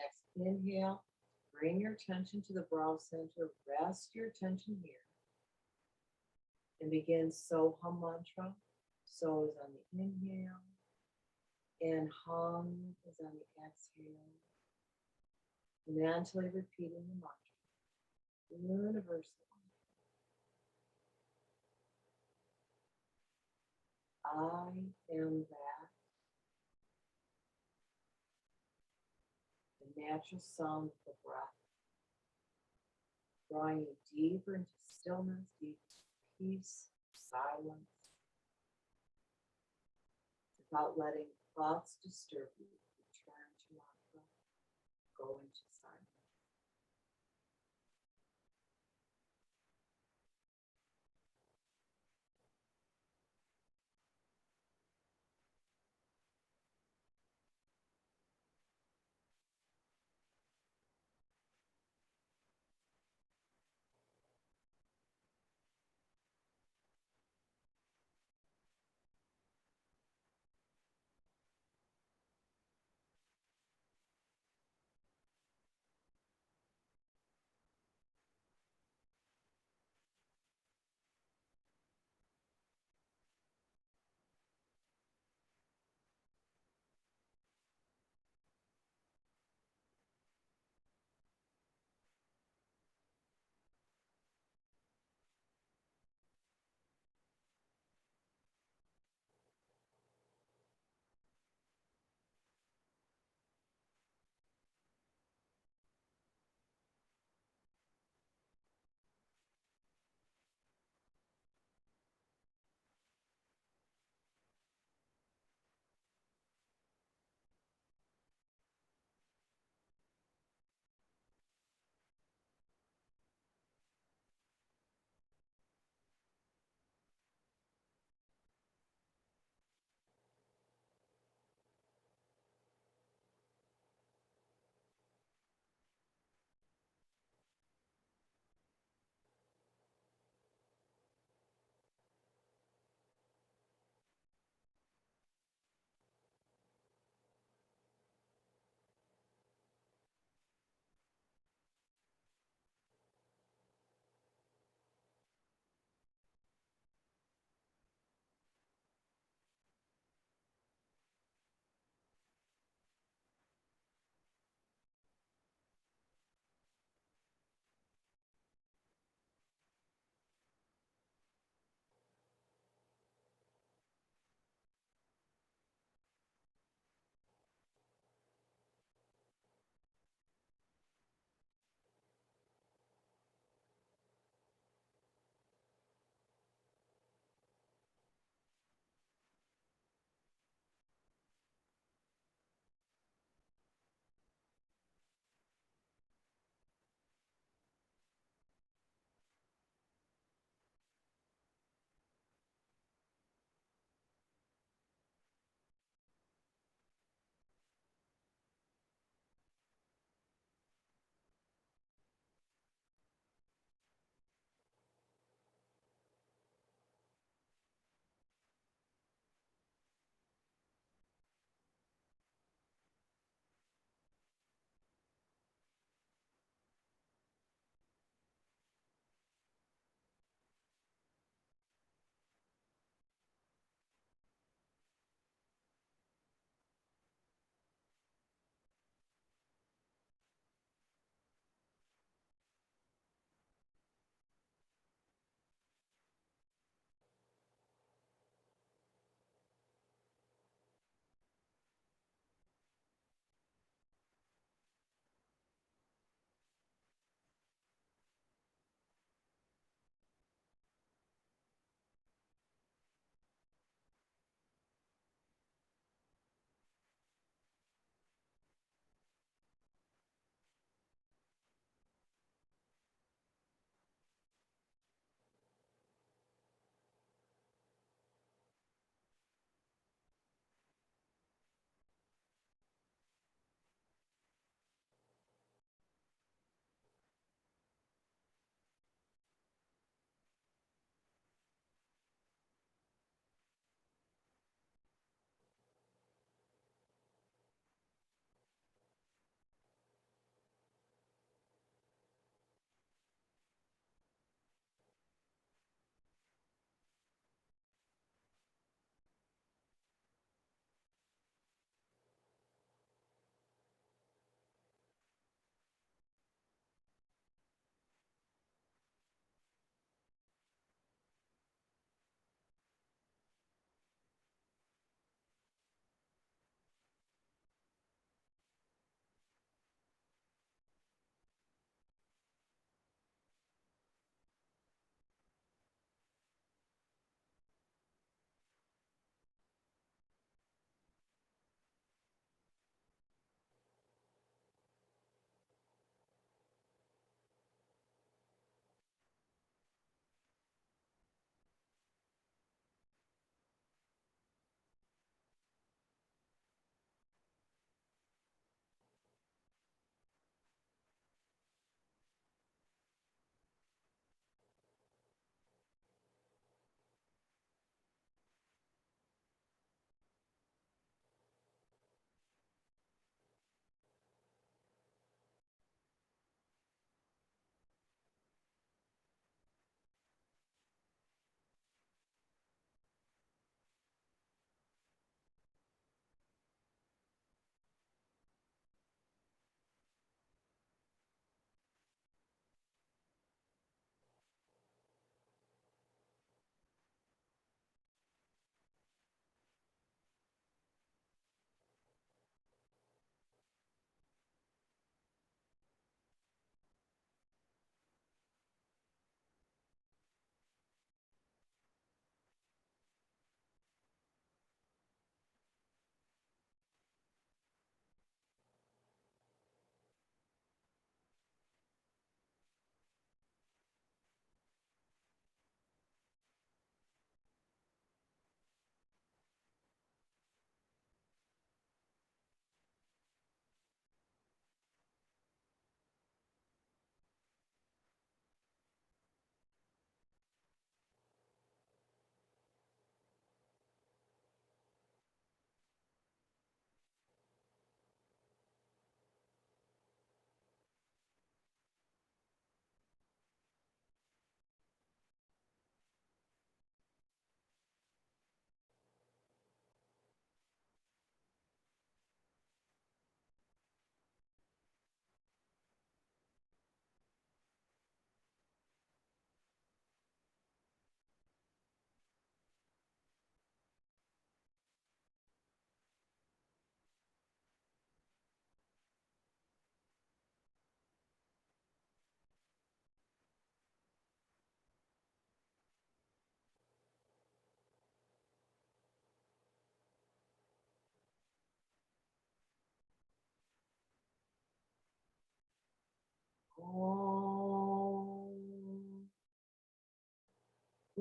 A: Next inhale, bring your attention to the brow center. Rest your attention here. And begin Soham mantra. So is on the inhale. And hum is on the exhale. Mentally repeating the mantra. Universal. I am that. The natural sound of the breath. Drawing you deeper into stillness, deep peace, silence. Without letting thoughts disturb you. Return to mantra. Go into silence.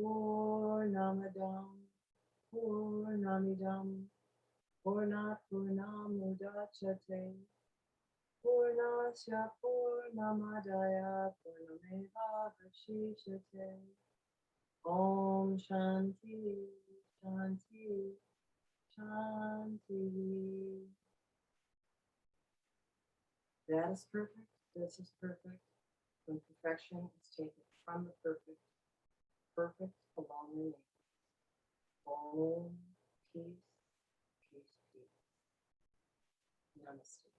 A: Purnamadam Purnamidam Purnat Purnamudachyate Purnasya Purnamadaya Purnameva Vashishate. Om Shanti Shanti Shanti. That is perfect. This is perfect. When perfection is taken from the perfect, perfect alone remains. Om, peace, peace, peace. Namaste.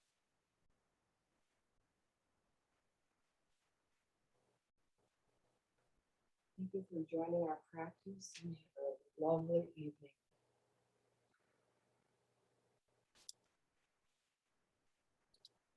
A: Thank you for joining our practice and have a lovely evening.